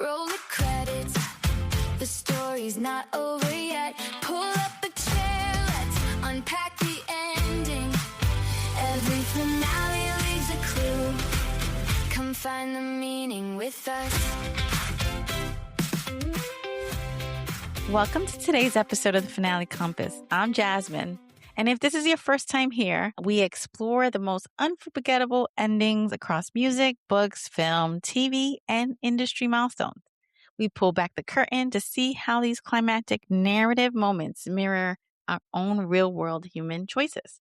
Roll the credits, the story's not over yet. Pull up a chair, let's unpack the ending. Every finale leaves a clue. Come find the meaning with us. Welcome to today's episode of the Finale Compass. I'm Jazmin. And if this is your first time here, we explore the most unforgettable endings across music, books, film, TV, and industry milestones. We pull back the curtain to see how these climactic narrative moments mirror our own real-world human choices.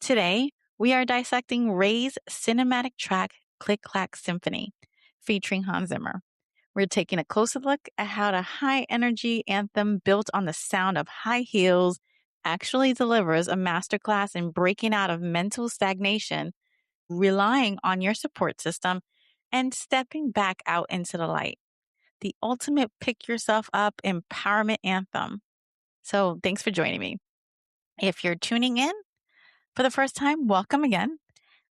Today, we are dissecting RAYE's cinematic track, Clack Symphony, featuring Hans Zimmer. We're taking a closer look at how the high-energy anthem built on the sound of high heels actually delivers a masterclass in breaking out of mental stagnation, relying on your support system, and stepping back out into the light. The ultimate pick yourself up empowerment anthem. So thanks for joining me. If you're tuning in for the first time, welcome again.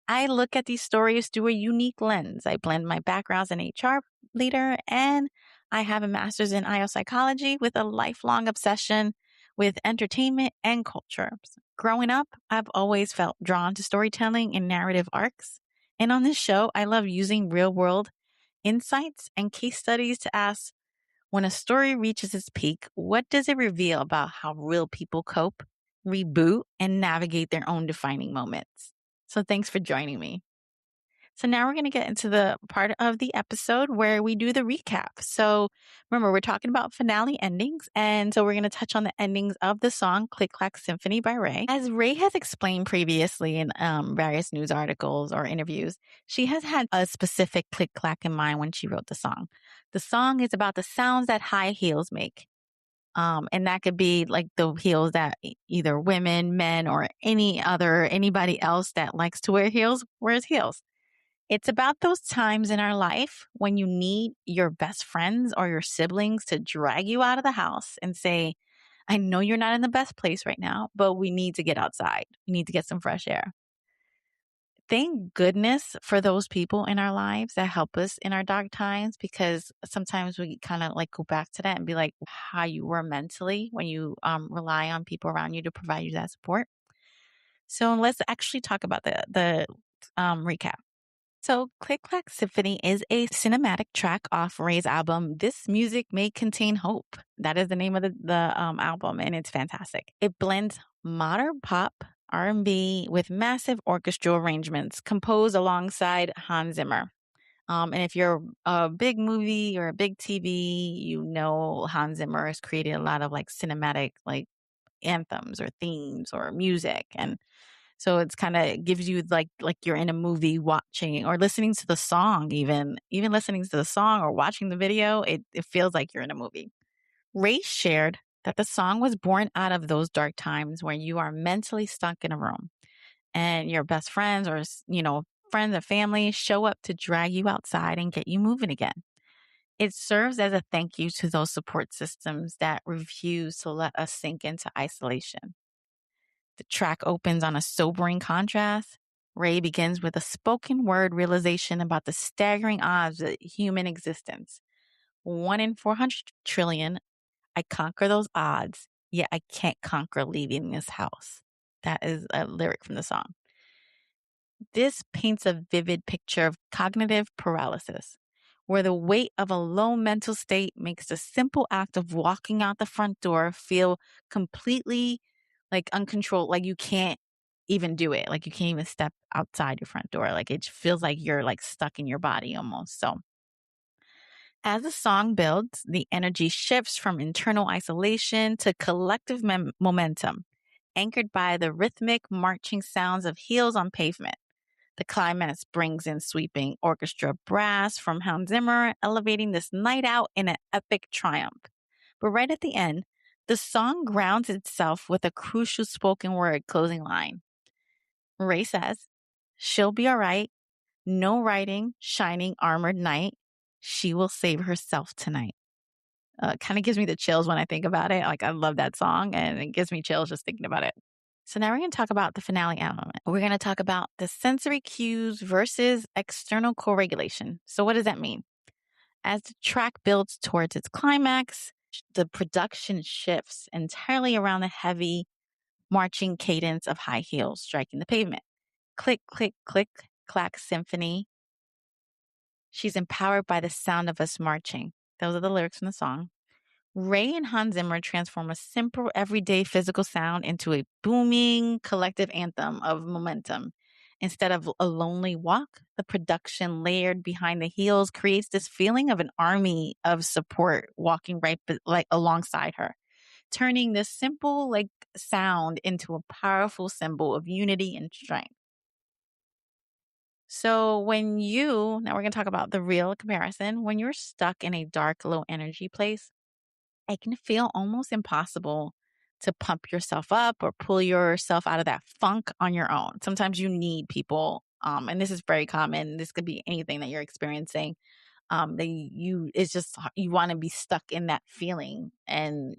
I look at these stories through a unique lens. I blend my backgrounds in HR leader and I have a master's in IO psychology with a lifelong obsession with entertainment and culture. Growing up, I've always felt drawn to storytelling and narrative arcs. And on this show, I love using real world insights and case studies to ask, when a story reaches its peak, what does it reveal about how real people cope, reboot, and navigate their own defining moments? So thanks for joining me. So now we're going to get into the part of the episode where we do the recap. So remember, we're talking about finale endings. And so we're going to touch on the endings of the song Clack Symphony by RAYE. As RAYE has explained previously in various news articles or interviews, she has had a specific click-clack in mind when she wrote the song. The song is about the sounds that high heels make. And that could be like the heels that either women, men, or anybody else that likes to wear heels wears heels. It's about those times in our life when you need your best friends or your siblings to drag you out of the house and say, I know you're not in the best place right now, but we need to get outside. We need to get some fresh air. Thank goodness for those people in our lives that help us in our dark times, because sometimes we kind of like go back to that and be like how you were mentally when you rely on people around you to provide you that support. So let's actually talk about the recap. So Clack Symphony is a cinematic track off RAYE's album, This Music May Contain Hope. That is the name of the album, and it's fantastic. It blends modern pop, R&B with massive orchestral arrangements composed alongside Hans Zimmer. And if you're a big movie or a big TV, you know Hans Zimmer has created a lot of like cinematic like anthems or themes or music. And so it's kind of gives you like you're in a movie watching or listening to the song, even listening to the song or watching the video, it feels like you're in a movie. RAYE shared that the song was born out of those dark times when you are mentally stuck in a room and your best friends or, friends or family show up to drag you outside and get you moving again. It serves as a thank you to those support systems that refuse to let us sink into isolation. The track opens on a sobering contrast. RAYE begins with a spoken word realization about the staggering odds of human existence. 1 in 400 trillion. I conquer those odds, yet I can't conquer leaving this house. That is a lyric from the song. This paints a vivid picture of cognitive paralysis, where the weight of a low mental state makes the simple act of walking out the front door feel completely like uncontrolled, like you can't even do it. Like you can't even step outside your front door. Like it feels like you're like stuck in your body almost. So as the song builds, the energy shifts from internal isolation to collective momentum, anchored by the rhythmic marching sounds of heels on pavement. The climax brings in sweeping orchestra brass from Hans Zimmer, elevating this night out in an epic triumph. But right at the end, the song grounds itself with a crucial spoken word closing line. RAYE says, she'll be all right. No riding, shining armored knight. She will save herself tonight. Kind of gives me the chills when I think about it. Like I love that song and it gives me chills just thinking about it. So now we're going to talk about the finale element. We're going to talk about the sensory cues versus external co-regulation. So what does that mean? As the track builds towards its climax, the production shifts entirely around the heavy marching cadence of high heels striking the pavement. Click, click, click, Clack Symphony. She's empowered by the sound of us marching. Those are the lyrics from the song. RAYE and Hans Zimmer transform a simple, everyday physical sound into a booming collective anthem of momentum. Instead of a lonely walk, the production layered behind the heels creates this feeling of an army of support walking like alongside her, turning this simple like sound into a powerful symbol of unity and strength. So now we're going to talk about the real comparison. When you're stuck in a dark, low energy place, it can feel almost impossible to pump yourself up or pull yourself out of that funk on your own. Sometimes you need people, and this is very common. This could be anything that you're experiencing. It's just you want to be stuck in that feeling, and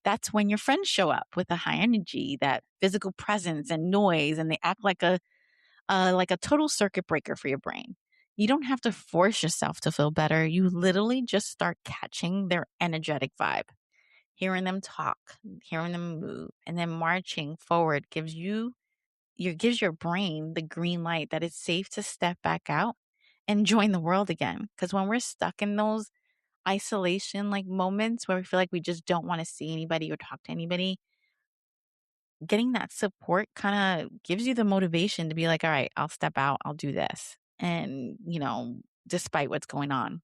that's when your friends show up with a high energy, that physical presence and noise, and they act like a total circuit breaker for your brain. You don't have to force yourself to feel better. You literally just start catching their energetic vibe, hearing them talk, hearing them move, and then marching forward gives your brain the green light that it's safe to step back out and join the world again. Because when we're stuck in those isolation like moments where we feel like we just don't want to see anybody or talk to anybody, getting that support kind of gives you the motivation to be like, all right, I'll step out, I'll do this. And, despite what's going on.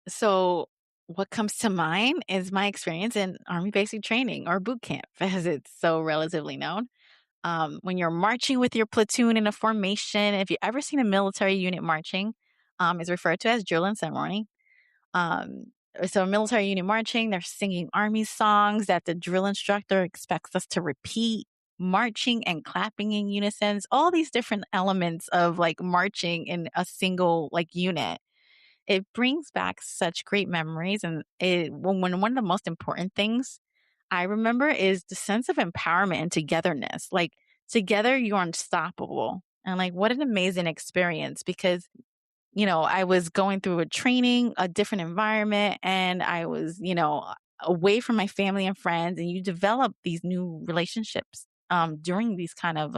So, what comes to mind is my experience in Army basic training or boot camp, as it's so relatively known. When you're marching with your platoon in a formation, if you've ever seen a military unit marching, is referred to as drill and ceremony. Um, so military unit marching, they're singing army songs that the drill instructor expects us to repeat, marching and clapping in unison, all these different elements of like marching in a single like unit. It brings back such great memories. And one of the most important things I remember is the sense of empowerment and togetherness. Like together, you're unstoppable. And like, what an amazing experience because I was going through a different environment, and I was, away from my family and friends, and you develop these new relationships during these kind of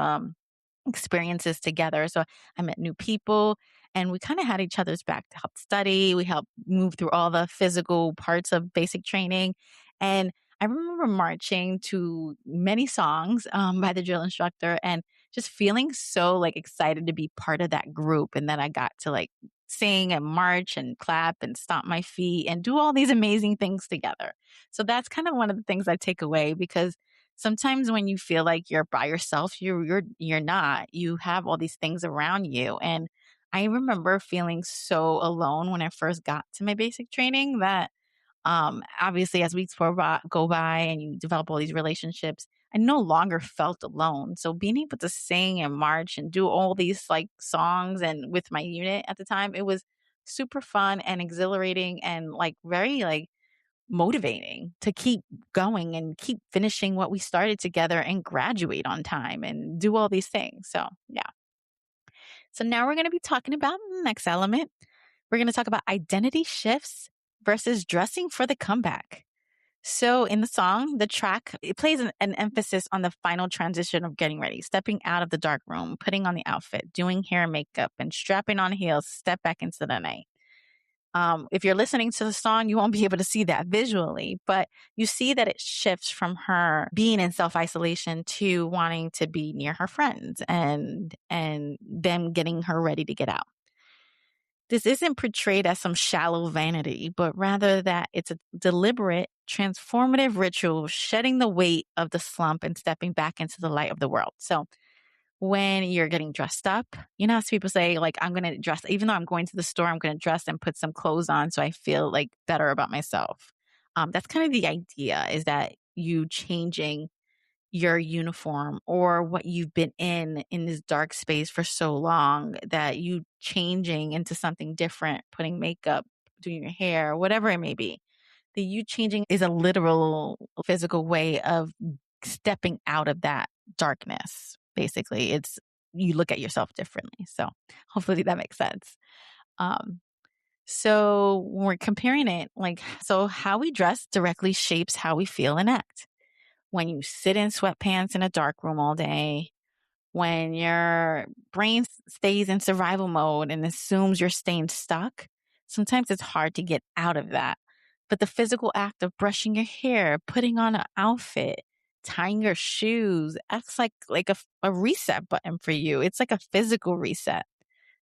experiences together. So I met new people, and we kind of had each other's back to help study. We helped move through all the physical parts of basic training. And I remember marching to many songs by the drill instructor and just feeling so like excited to be part of that group, and that I got to like sing and march and clap and stomp my feet and do all these amazing things together. So that's kind of one of the things I take away, because sometimes when you feel like you're by yourself, you're not. You have all these things around you. And I remember feeling so alone when I first got to my basic training that obviously as weeks go by and you develop all these relationships, I no longer felt alone. So being able to sing and march and do all these like songs and with my unit at the time, it was super fun and exhilarating and like very like motivating to keep going and keep finishing what we started together and graduate on time and do all these things. So, yeah. So now we're going to be talking about the next element. We're going to talk about identity shifts versus dressing for the comeback. So in the song, the track, it plays an emphasis on the final transition of getting ready, stepping out of the dark room, putting on the outfit, doing hair and makeup, and strapping on heels, step back into the night. If you're listening to the song, you won't be able to see that visually, but you see that it shifts from her being in self-isolation to wanting to be near her friends and them getting her ready to get out. This isn't portrayed as some shallow vanity, but rather that it's a deliberate, transformative ritual, shedding the weight of the slump and stepping back into the light of the world. So when you're getting dressed up, as people say, like, I'm going to dress, even though I'm going to the store, I'm going to dress and put some clothes on so I feel like better about myself. That's kind of the idea, is that you changing your uniform or what you've been in this dark space for so long, that you changing into something different, putting makeup, doing your hair, whatever it may be. The you changing is a literal physical way of stepping out of that darkness. Basically, it's you look at yourself differently. So hopefully that makes sense. Um, so when we're comparing it, so how we dress directly shapes how we feel and act. When you sit in sweatpants in a dark room all day, when your brain stays in survival mode and assumes you're staying stuck, sometimes it's hard to get out of that. But the physical act of brushing your hair, putting on an outfit, tying your shoes acts like a reset button for you. It's like a physical reset.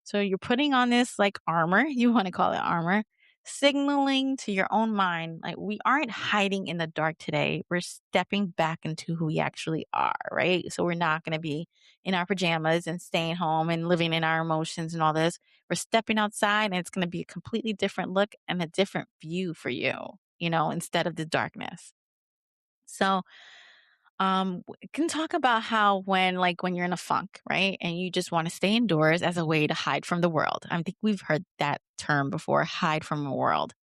So you're putting on this like armor, you want to call it armor, signaling to your own mind, like we aren't hiding in the dark today. We're stepping back into who we actually are, right? So we're not going to be in our pajamas and staying home and living in our emotions and all this. We're stepping outside and it's going to be a completely different look and a different view for you, instead of the darkness. So can talk about how when you're in a funk, right? And you just want to stay indoors as a way to hide from the world. I think we've heard that term before, hide from the world.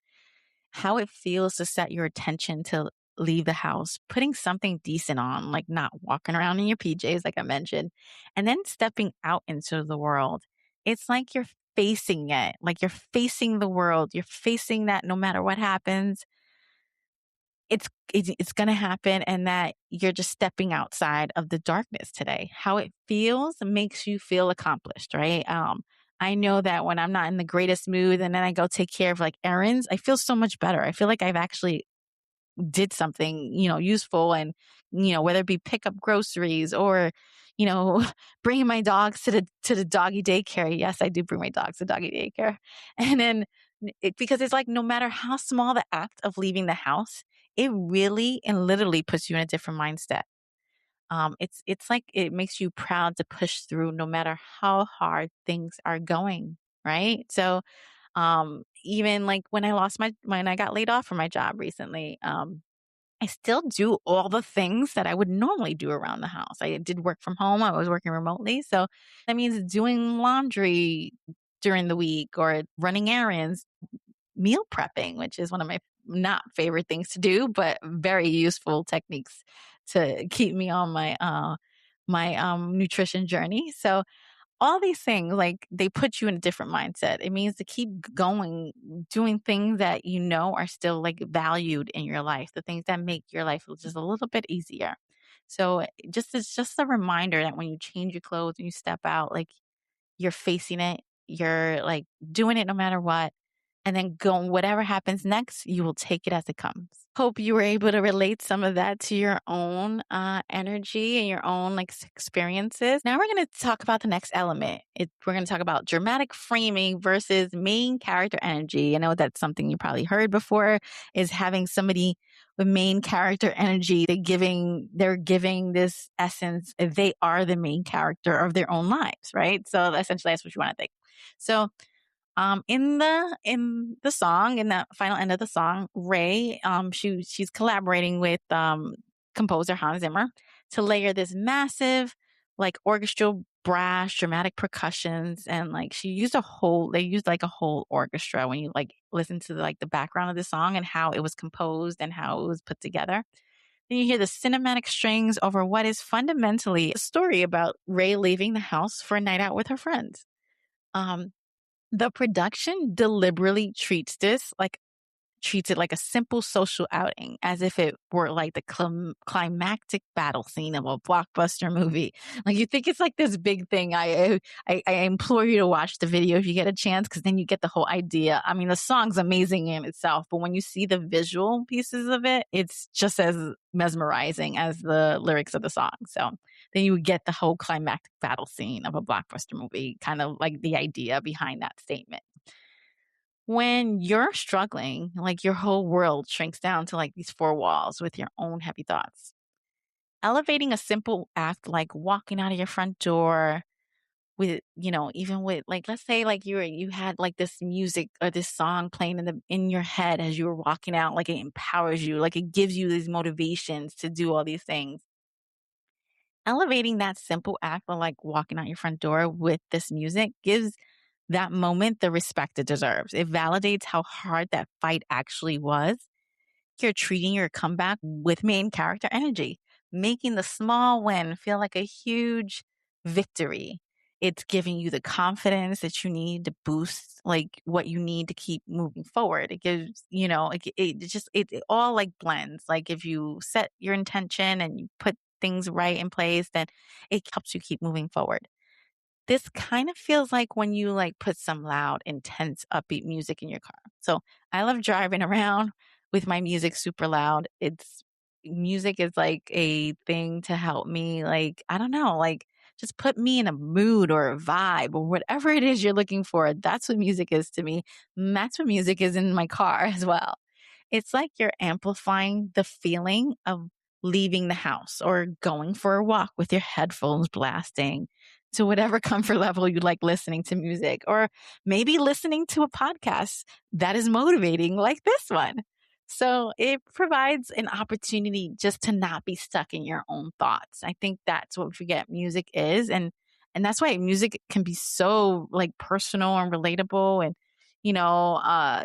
How it feels to set your attention to leave the house, putting something decent on, like not walking around in your PJs, like I mentioned, and then stepping out into the world. It's like you're facing it, like you're facing the world. You're facing that no matter what happens, it's going to happen, and that you're just stepping outside of the darkness today. How it feels makes you feel accomplished, right? I know that when I'm not in the greatest mood and then I go take care of like errands, I feel so much better. I feel like I've actually did something, useful, and, whether it be pick up groceries or, bringing my dogs to the doggy daycare. Yes, I do bring my dogs to doggy daycare. And then because it's like, no matter how small the act of leaving the house, it really and literally puts you in a different mindset. It's like it makes you proud to push through no matter how hard things are going. Right. So, even like when I got laid off from my job recently, I still do all the things that I would normally do around the house. I did work from home. I was working remotely. So that means doing laundry during the week or running errands, meal prepping, which is one of my not favorite things to do, but very useful techniques to keep me on my nutrition journey. So all these things, like they put you in a different mindset. It means to keep going, doing things that are still like valued in your life, the things that make your life just a little bit easier. So it's just a reminder that when you change your clothes and you step out, like you're facing it, you're like doing it no matter what. And then going, whatever happens next, you will take it as it comes. Hope you were able to relate some of that to your own energy and your own experiences. Now we're going to talk about the next element. We're going to talk about dramatic framing versus main character energy. I know that's something you probably heard before, is having somebody with main character energy. They're giving this essence. They are the main character of their own lives, right? So essentially that's what you want to think. So in the song, in the final end of the song, RAYE, she's collaborating with composer Hans Zimmer to layer this massive orchestral brass, dramatic percussions, and they used like a whole orchestra when you listen to the background of the song and how it was composed and how it was put together. Then you hear the cinematic strings over what is fundamentally a story about RAYE leaving the house for a night out with her friends. The production deliberately treats it like a simple social outing, as if it were like the climactic battle scene of a blockbuster movie. Like you think it's like this big thing. I implore you to watch the video if you get a chance, because then you get the whole idea. I mean, the song's amazing in itself, but when you see the visual pieces of it, it's just as mesmerizing as the lyrics of the song. So then you get the whole climactic battle scene of a blockbuster movie, kind of like the idea behind that statement. When you're struggling, like your whole world shrinks down to like these four walls with your own heavy thoughts. Elevating a simple act like walking out of your front door with, even with let's say you had like this music or this song playing in your head as you were walking out, like it empowers you, like it gives you these motivations to do all these things. Elevating that simple act of like walking out your front door with this music gives that moment the respect it deserves. It validates how hard that fight actually was. You're treating your comeback with main character energy, making the small win feel like a huge victory. It's giving you the confidence that you need to boost like what you need to keep moving forward. It gives, it all like blends. Like if you set your intention and you put things right in place, then it helps you keep moving forward. This kind of feels like when you like put some loud, intense, upbeat music in your car. So I love driving around with my music super loud. Music is like a thing to help me, like, I don't know, like just put me in a mood or a vibe or whatever it is you're looking for. That's what music is to me. And that's what music is in my car as well. It's like you're amplifying the feeling of leaving the house or going for a walk with your headphones blasting to whatever comfort level you like listening to music, or maybe listening to a podcast that is motivating like this one. So it provides an opportunity just to not be stuck in your own thoughts. I think that's what we forget music is. And that's why music can be so like personal and relatable. And,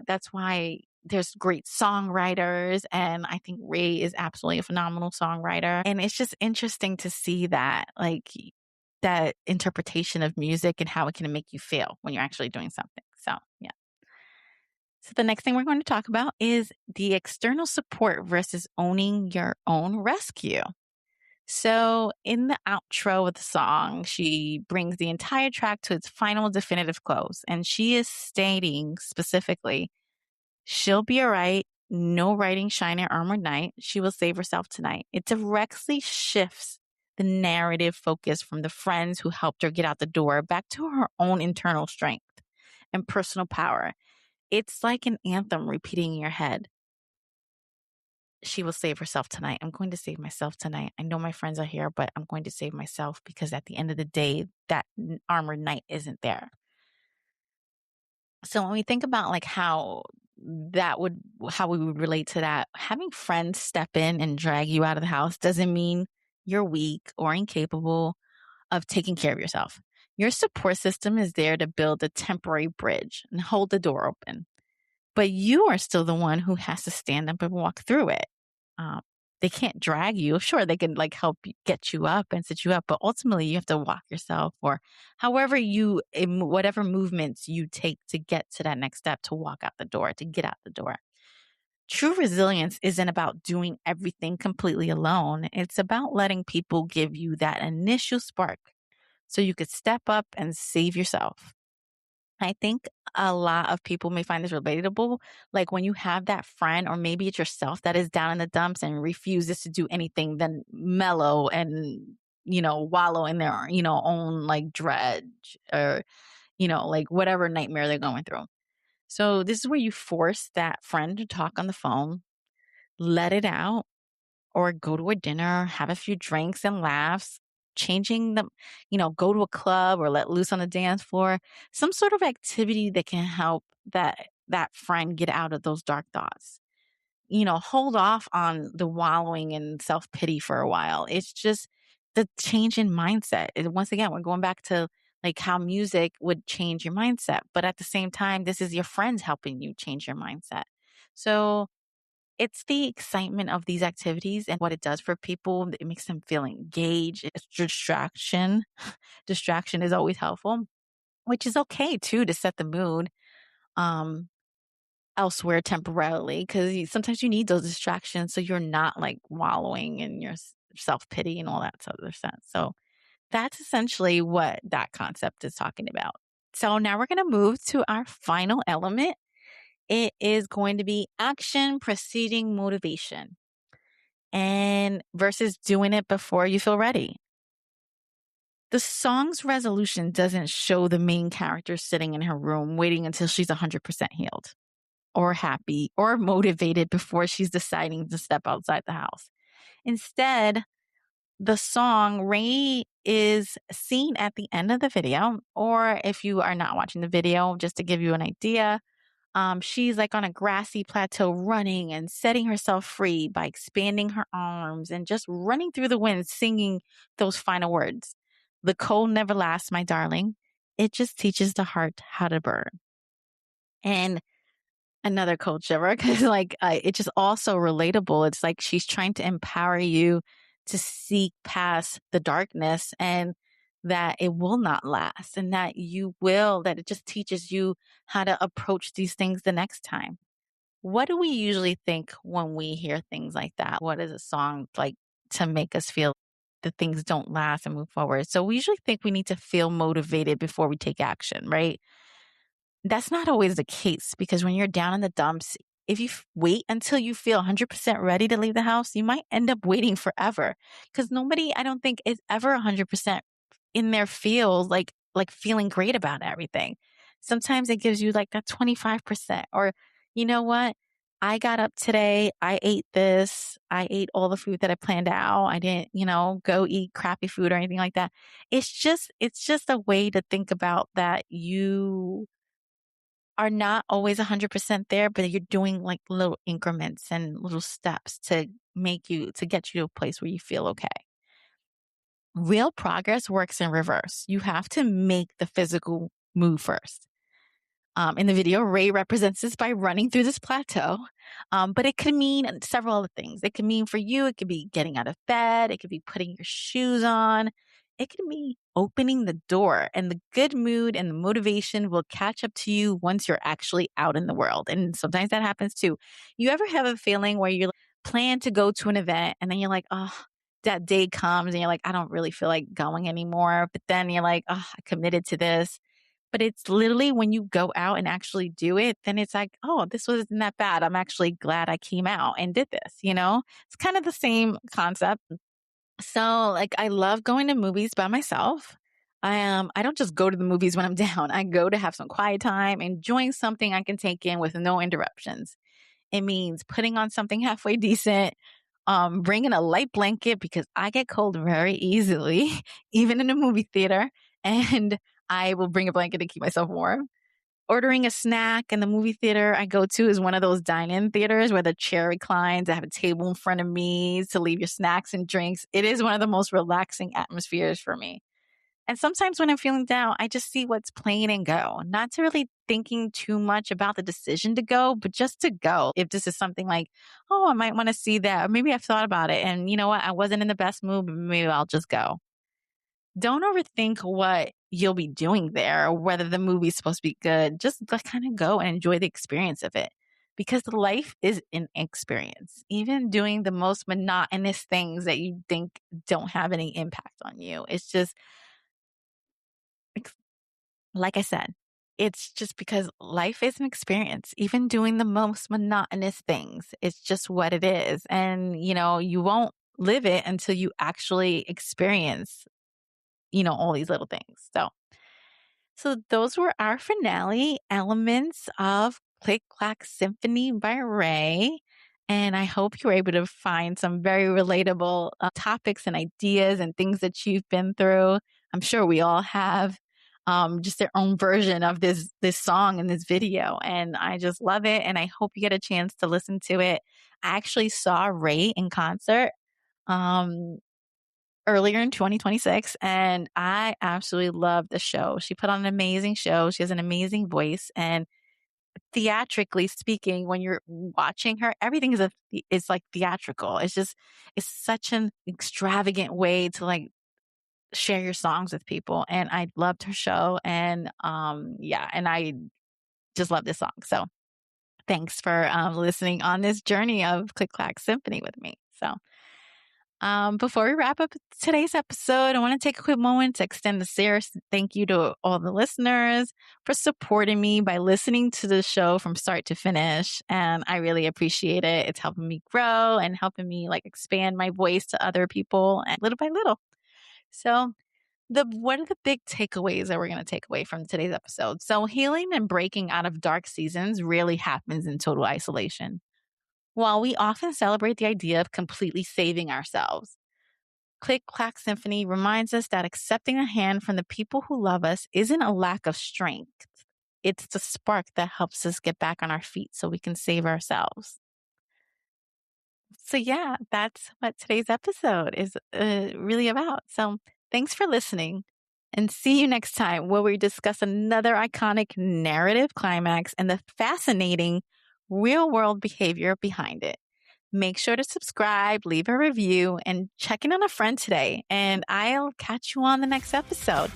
that's why there's great songwriters. And I think Ray is absolutely a phenomenal songwriter. And it's just interesting to see that, like, that interpretation of music and how it can make you feel when you're actually doing something. So, yeah. So the next thing we're going to talk about is the external support versus owning your own rescue. So in the outro of the song, she brings the entire track to its final definitive close. And she is stating specifically, she'll be all right. No writing shine or armored knight. She will save herself tonight. It directly shifts the narrative focus from the friends who helped her get out the door back to her own internal strength and personal power. It's like an anthem repeating in your head. She will save herself tonight. I'm going to save myself tonight. I know my friends are here, but I'm going to save myself because at the end of the day, that armored knight isn't there. So when we think about like how we would relate to that, having friends step in and drag you out of the house doesn't mean you're weak or incapable of taking care of yourself. Your support system is there to build a temporary bridge and hold the door open. But you are still the one who has to stand up and walk through it. They can't drag you. Sure, they can like help get you up and sit you up, but ultimately you have to walk yourself, or whatever movements you take to get to that next step, to walk out the door, to get out the door. True resilience isn't about doing everything completely alone. It's about letting people give you that initial spark so you could step up and save yourself. I think a lot of people may find this relatable. Like when you have that friend, or maybe it's yourself, that is down in the dumps and refuses to do anything then mellow and, wallow in their, own like dredge or, like whatever nightmare they're going through. So this is where you force that friend to talk on the phone, let it out, or go to a dinner, have a few drinks and laughs, changing them, go to a club or let loose on the dance floor, some sort of activity that can help that friend get out of those dark thoughts. Hold off on the wallowing and self-pity for a while. It's just the change in mindset. Once again, we're going back to like how music would change your mindset. But at the same time, this is your friends helping you change your mindset. So it's the excitement of these activities and what it does for people. It makes them feel engaged. It's distraction. Distraction is always helpful, which is okay too, to set the mood elsewhere temporarily, because sometimes you need those distractions so you're not like wallowing in your self-pity and all that other sense. So that's essentially what that concept is talking about. So now we're going to move to our final element. It is going to be action preceding motivation, and versus doing it before you feel ready. The song's resolution doesn't show the main character sitting in her room waiting until she's 100% healed or happy or motivated before she's deciding to step outside the house. Instead, the song RAYE is seen at the end of the video, or if you are not watching the video, just to give you an idea, she's like on a grassy plateau running and setting herself free by expanding her arms and just running through the wind, singing those final words. The cold never lasts, my darling. It just teaches the heart how to burn. And another cold shiver, because it's just also relatable. It's like she's trying to empower you to seek past the darkness and that it will not last and that it just teaches you how to approach these things the next time. What do we usually think when we hear things like that? What is a song like to make us feel that things don't last and move forward? So we usually think we need to feel motivated before we take action, right? That's not always the case because when you're down in the dumps, if you wait until you feel 100% ready to leave the house, you might end up waiting forever because nobody, I don't think, is ever 100% in their field, like feeling great about everything. Sometimes it gives you like that 25% or, you know what? I got up today. I ate this. I ate all the food that I planned out. I didn't, go eat crappy food or anything like that. It's just a way to think about that you are not always 100% there, but you're doing like little increments and little steps to get you to a place where you feel okay. Real progress works in reverse. You have to make the physical move first. In the video, RAYE represents this by running through this plateau. But it could mean several other things. It could mean for you, it could be getting out of bed. It could be putting your shoes on. It could be opening the door, and the good mood and the motivation will catch up to you once you're actually out in the world. And sometimes that happens too. You ever have a feeling where you plan to go to an event and then you're like, oh, that day comes and you're like, I don't really feel like going anymore. But then you're like, oh, I committed to this. But it's literally when you go out and actually do it, then it's like, oh, this wasn't that bad. I'm actually glad I came out and did this, It's kind of the same concept. So like I love going to movies by myself. I don't just go to the movies when I'm down. I go to have some quiet time, enjoying something I can take in with no interruptions. It means putting on something halfway decent, bringing a light blanket because I get cold very easily, even in a movie theater. And I will bring a blanket to keep myself warm. Ordering a snack in the movie theater I go to is one of those dine-in theaters where the chair reclines. I have a table in front of me to leave your snacks and drinks. It is one of the most relaxing atmospheres for me. And sometimes when I'm feeling down, I just see what's playing and go, not to really thinking too much about the decision to go, but just to go. If this is something like, oh, I might want to see that. Or maybe I've thought about it and you know what? I wasn't in the best mood, but maybe I'll just go. Don't overthink what you'll be doing there or whether the movie's supposed to be good. Just kind of go and enjoy the experience of it because life is an experience. Even doing the most monotonous things that you think don't have any impact on you. It's just, like I said, it's just because life is an experience. Even doing the most monotonous things, it's just what it is. And, you won't live it until you actually experience all these little things. So those were our finale elements of Clack Symphony by RAYE. And I hope you were able to find some very relatable topics and ideas and things that you've been through. I'm sure we all have just their own version of this song and this video. And I just love it. And I hope you get a chance to listen to it. I actually saw RAYE in concert. Earlier in 2026, and I absolutely loved the show. She put on an amazing show. She has an amazing voice, and theatrically speaking, when you're watching her, everything is like theatrical. It's such an extravagant way to like share your songs with people. And I loved her show, and and I just love this song. So thanks for listening on this journey of Clack Symphony with me. So. Before we wrap up today's episode, I want to take a quick moment to extend a serious thank you to all the listeners for supporting me by listening to the show from start to finish. And I really appreciate it. It's helping me grow and helping me like expand my voice to other people and little by little. So what are the big takeaways that we're going to take away from today's episode? So healing and breaking out of dark seasons really happens in total isolation. While we often celebrate the idea of completely saving ourselves, Clack Symphony reminds us that accepting a hand from the people who love us isn't a lack of strength. It's the spark that helps us get back on our feet so we can save ourselves. So yeah, that's what today's episode is really about. So thanks for listening and see you next time where we discuss another iconic narrative climax and the fascinating real world behavior behind it. Make sure to subscribe, leave a review, and check in on a friend today. And I'll catch you on the next episode.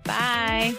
Bye.